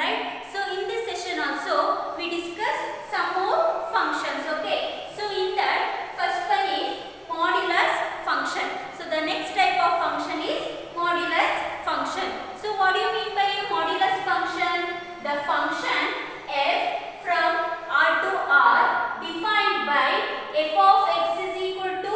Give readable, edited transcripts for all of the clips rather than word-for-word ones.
right? So in this session also we discuss some more functions, okay? So in that first one is modulus function. So the next type of function is modulus function. So what do you mean by a modulus function? The function f from R to R defined by f of x is equal to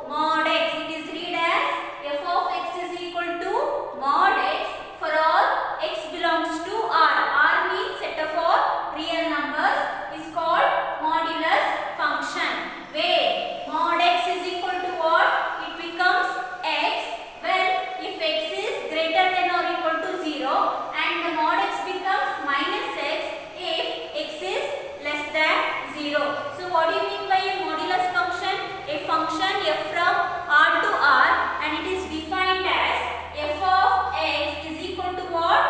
mod x. It is read as f of x is equal to mod x for all x belongs to R. R means set of all real numbers is called modulus function, where mod x is equal to what? It becomes x when if x is greater than or equal to 0, and the mod x becomes minus x if x is less than 0. So what do you mean by a modulus function? A function f from R to R, and it is defined as f of x is equal to what?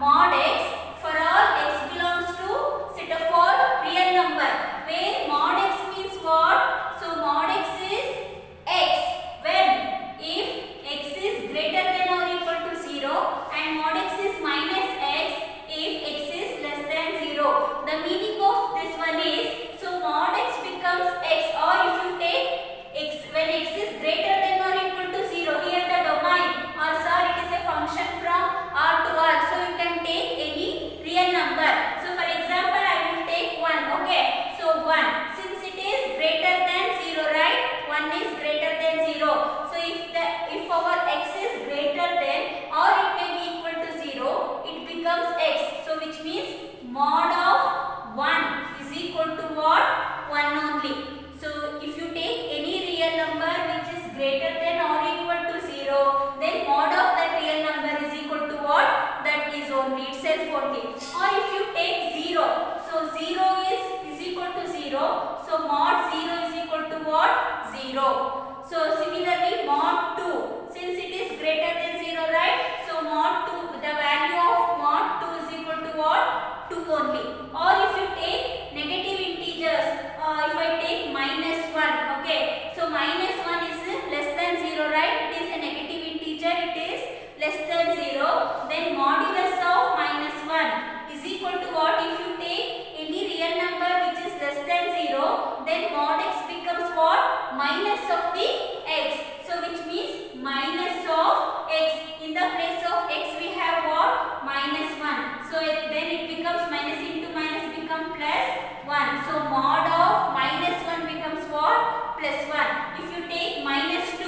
Mod x for all x belongs to set of all real number, where mod x means what? So mod x is x when if x is greater than or equal to 0, and mod x is minus x if x is less than 0. The meaning of this one is, so mod x becomes x, or if you take x when x is greater than or equal to 0, here the domain, or sir it is a function from R to R, so you can take any real number. So for example I will take 1, okay? So 1, since it is greater than 0, right? 1 is greater than 0. So if our x is greater than or it may be equal to 0, it becomes x. So which means mod of 1 is equal to what? 1 only. So if you take any real number which is greater than or equal to 0, then mod of that real number is equal to what? That is only itself only. Or if you take 0, so 0 is equal to 0, so mod 0 is equal to what? 0. So similarly mod 2, since it is greater than 0, right? So mod 2, the value of mod 2 is equal to what? 2 only. Or if you take negative integers, if I take minus 1, okay? So minus 1 is less than 0, right? It is a negative integer, it is less than 0. Then modulus of minus 1 is equal to what? If you take any real number which is less than 0, then mod x becomes what? Minus of the x. So which means minus of x. In the place of x we have what? Minus 1. So then it becomes minus into minus become plus 1. So mod of minus 1 becomes what? Plus 1. If you take minus 2,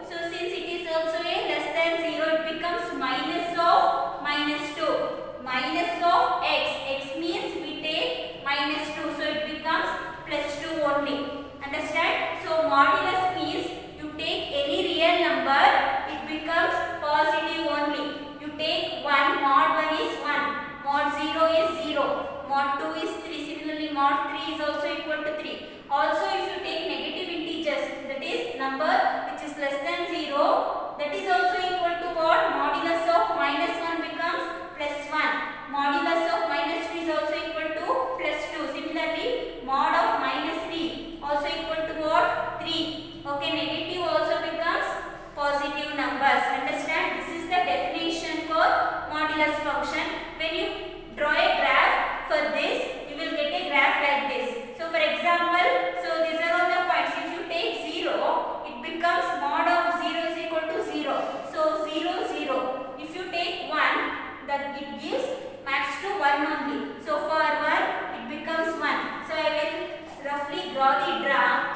so since it is also a less than 0, it becomes minus of minus 2. Minus of x. X means we take minus 2. So it becomes plus 2 only. Understand? So modulus means you take any real number, it becomes positive only. You take 1, mod 1 is 1, mod 0 is 0, mod 2 is 3, similarly mod 3 is also equal to 3. Also if you take negative integers, that is number which is less than 0, that is also equal to what? Modulus of minus 1 becomes plus 1. Modulus of minus 2 is also equal to plus 2. Similarly mod of minus 3 also equal to what? 3. Okay, negative also becomes positive numbers. Understand? This is the definition for modulus function. When you draw a graph for this, you will get a graph like this. So for example, so these are all the points. If you take 0, it becomes mod of 0 is equal to 0. So 0, 0. If you take 1, that it gives max to 1 only. So for 1, it becomes 1. So I will roughly draw the graph.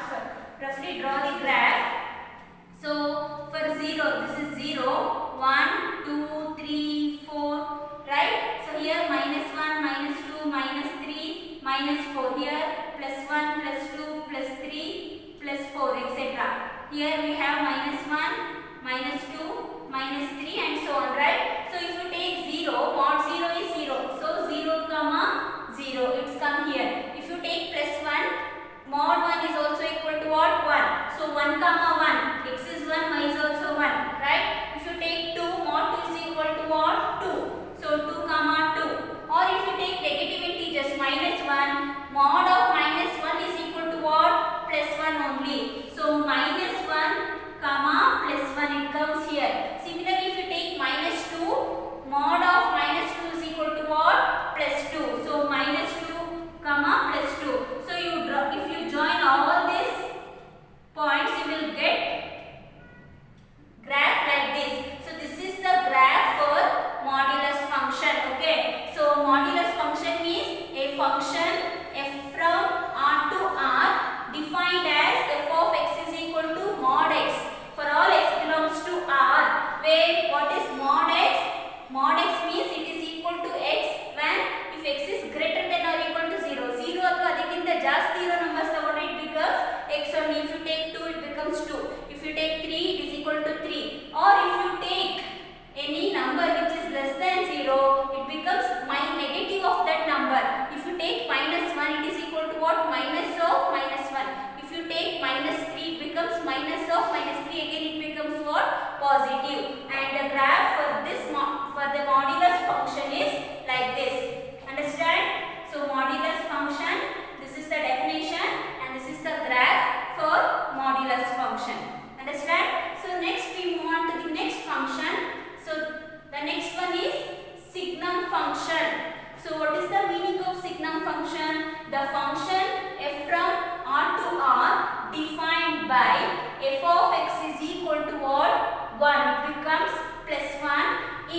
So for 0, this is 0, 1, 2, 3, 4, right? So here minus 1, minus 2, minus 3, minus 4. Here plus 1, plus 2, plus 3, plus 4, etc. Here we have minus 1, minus 2, minus 3 and so on, right? So if you take 0, mod 0 is 0. So 0, comma 0, it's come here. If you take plus 1, mod 1 is also equal to what? 1. So 1 comma 1, x is 1, y is also 1, right? If you take 2, mod 2 is equal to what? 2. So 2 comma 2. Or if you take negative integers, minus 1, mod of minus 1 is equal to what? Plus 1 only. So minus 1 comma plus 1, it comes where what is mod x? Mod x means it is equal to x when if x is greater than or equal to 0. 0 ಅಥವಾ ಅದಕ್ಕಿಂತ ಜಾಸ್ತಿ ಇರೋ numbers ತಗೊಂಡ್ರೆ it becomes x only. If you take 2 it becomes 2. If you take 3 it is equal to 3. Or if you take any number which is less than 0 it becomes negative of that number. If you take minus 1 it is equal to what? Minus of minus 1. If you take minus 3 it becomes minus of minus 3. Again it becomes what? Positive. And the graph for this for the modulus function is like this. Understand? So modulus function, this is the definition and this is the graph for modulus function. Understand? So next we move on to the next function. So the next one is signum function. So what is the meaning of signum function? The function f from R to R defined by f of x is equal to what? 1. It becomes plus 1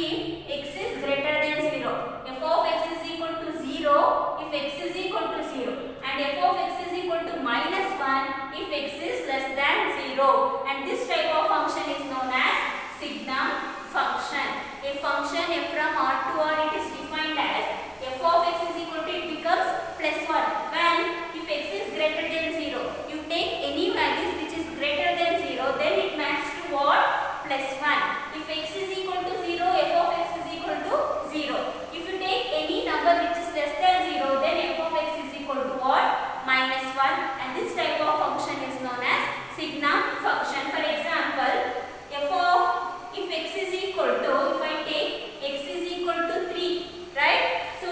if x is greater than 0. F of x is equal to 0 if x is equal to 0. And f of x is equal to minus 1 if x is less than 0. And this type of function is known as signum function. A function f from R to R it is defined as f of x is equal to, it becomes plus 1 when if x is greater than 0. You take any values which is greater than 0 then it maps to what? Plus 1. If x is equal to 0 f of x is equal to 0. If you take any number which is less than 0 then f of x is equal to what? Minus 1. And this type of function is known as signum function. For example, if x is equal to, if I take x is equal to 3, right? So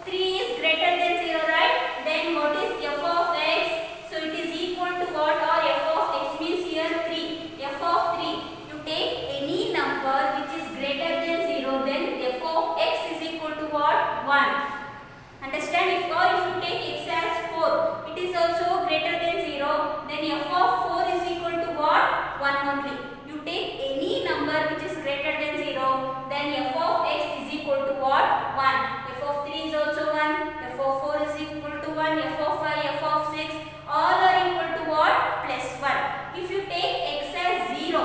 3 is greater than 0, right? Then what is f of x? So it is equal to what? Or f of x means here 3. F of 3. You take any number which is greater than 0, then f of x is equal to what? 1. Understand? If you take x as 4, it is also greater than 0, then f of 4 is equal to what? 1 only. You take any number which is greater than 0, then f of x is equal to what? 1. F of 3 is also 1, f of 4 is equal to 1, f of 5, f of 6, all are equal to what? Plus 1. If you take x as 0,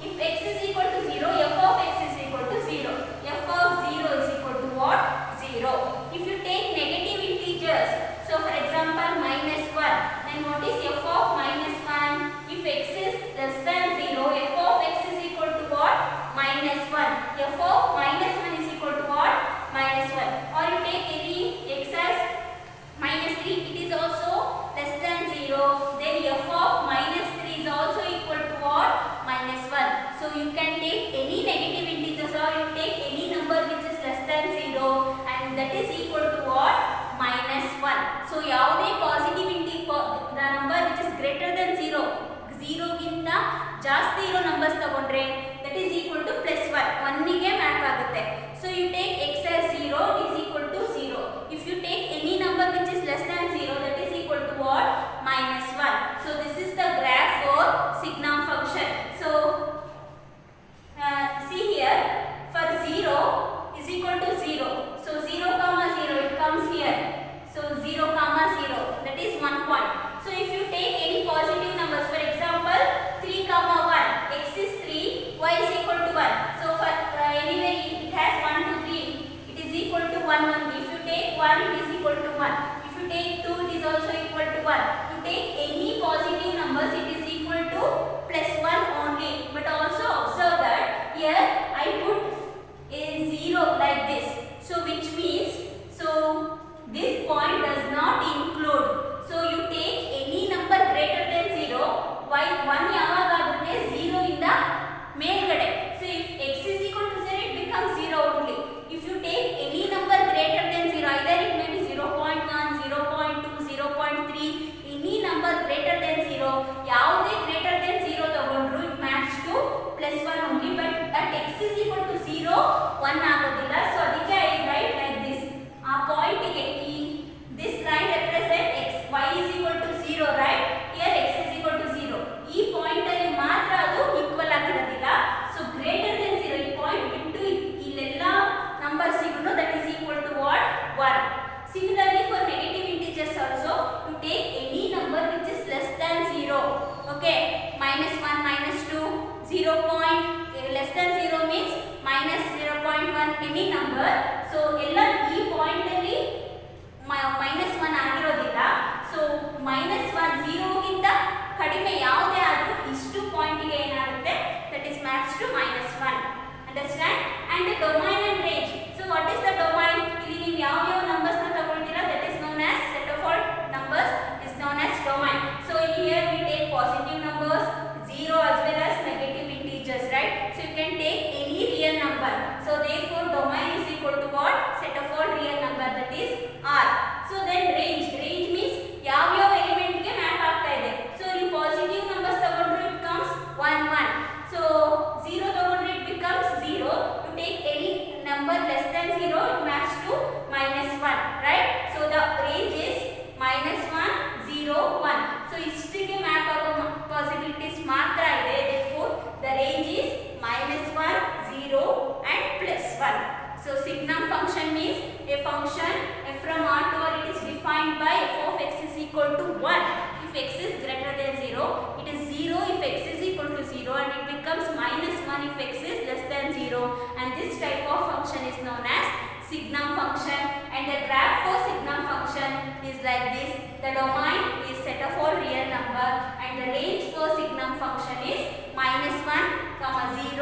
if x is equal to 0, f of x is equal to 0. F of 0 is equal to what? 0. If you take negative integers, so for example minus 1, then what is f of minus 1? If x is less than 0, f of x is equal to what? Minus 1. F of minus 1 is equal to what? Minus 1. Or you take any x as minus 3, it is also less than 0, then f of minus 3 is also equal to what? Minus 1. So you can take any negative integers or you take any number which is less than 0 and that is equal to what? Minus 1. So ಯಾವುದೇ positive the number which is greater than 0, 0 ಗಿಂತ ಜಾಸ್ತಿ ಇರೋ numbers ತಗೊಂಡ್ರೆ that is equal to plus 1 ಗೆ map ಆಗುತ್ತೆ. So you take x as 0 is equal to 0. If you take any number which is less than 0, that is equal to what? Minus 1. So this is the graph for signum function. So see here, for 0 is equal to 0. So 0 comma 0 it comes here. So 0 comma 0, that is 1 point. So if you take any positive numbers, for example 3 comma 1, x is 3, y is equal to 1. So for anyway it has 1 to 3, it is equal to 1 only. If you take 1 it is equal to 1. If you take 2 it is also equal to 1. You take any positive numbers it is equal to plus 1 only. But also observe that here I put a 0 like this. So which means, so this point does not include. So you take any number greater than 0, why 1 ಯಾವಾಗ ಆಗುತ್ತೆ 0 ಇಂದ ಮೇಲ್ಗಡೆ. So if x is equal to 0 it becomes 0 only. If you take any number greater than 0, either it may be 0.1, 0.2, 0.3, any number greater than 0, ಯಾವುದೇ greater than 0 ತಗೊಂಡ್ರು it maps to plus 1 only. But at x is equal to 0, 1 ಆಗೋದಿಲ್ಲ. So ಅದಕ್ಕೆ I write like this. ಆ point ಗೆ this line represent x, y is equal to 0, right? Here x is equal to 0. ಈ point ಅಲ್ಲಿ ಮಾತ್ರ ಅದು equal ಆಗಿರೋದಿಲ್ಲ. So greater than 0, ಈ ಪಾಯಿಂಟ್ ಬಿಟ್ಟು ಇಲ್ಲೆಲ್ಲ ನಂಬರ್ಸ್ ಇನ್ನು that is equal to what? 1. Similarly for negative integers also, you take any number which is less than 0. Okay, minus 1, minus 2, 0 point less than 0. Any number. So ಎಲ್ಲ ಈ point ಅಲ್ಲಿ -1 ಆಗಿರೋದಿಲ್ಲ. So -1 0ಗಿಂತ ಕಡಿಮೆ ಯಾವುದೇ ಆದರೂ ಇಷ್ಟು ಪಾಯಿಂಟ್ಗೆ ಏನಾಗುತ್ತೆ, that is maps to -1. Understand? And the domain and range. So what is the domain? ಇಲ್ಲಿ ನೀವು ಯಾವ ನಂಬರ್ಸ್ ನ ತಗೊಳ್ತೀರಾ, that is known as set of all numbers is known as domain. So here we take positive numbers, 0 as well as negative integers, right? So you can take any real number. So therefore domain is equal to what? Set of all real number, that is R. So then range means ಯಾವ element ಗೆ map ಆಗ್ತಾ ಇದೆ. So ನೀವು positive numbers ತಗೊಂಡ್ರೆ it becomes 1 1. So 0 ತಗೊಂಡ್ರೆ it becomes 0. You take any number less than 0, it maps to -1, right? So the range is -1 0 1. So ಇಷ್ಟಿಗೆ map ಆಗೋ possibilities ಮಾತ್ರ ಇದೆ. therefore the range is -1 0 and +1. so signum function means a function f from R to R, it is defined by f of x is equal to 1 if x is greater than 0, it is 0 if x is equal to 0, and it becomes -1 if x is less than 0, and this type of function is known as signum function. And the graph for signum function is like this. The domain is set of all real number, and the range for signum function is -1, 0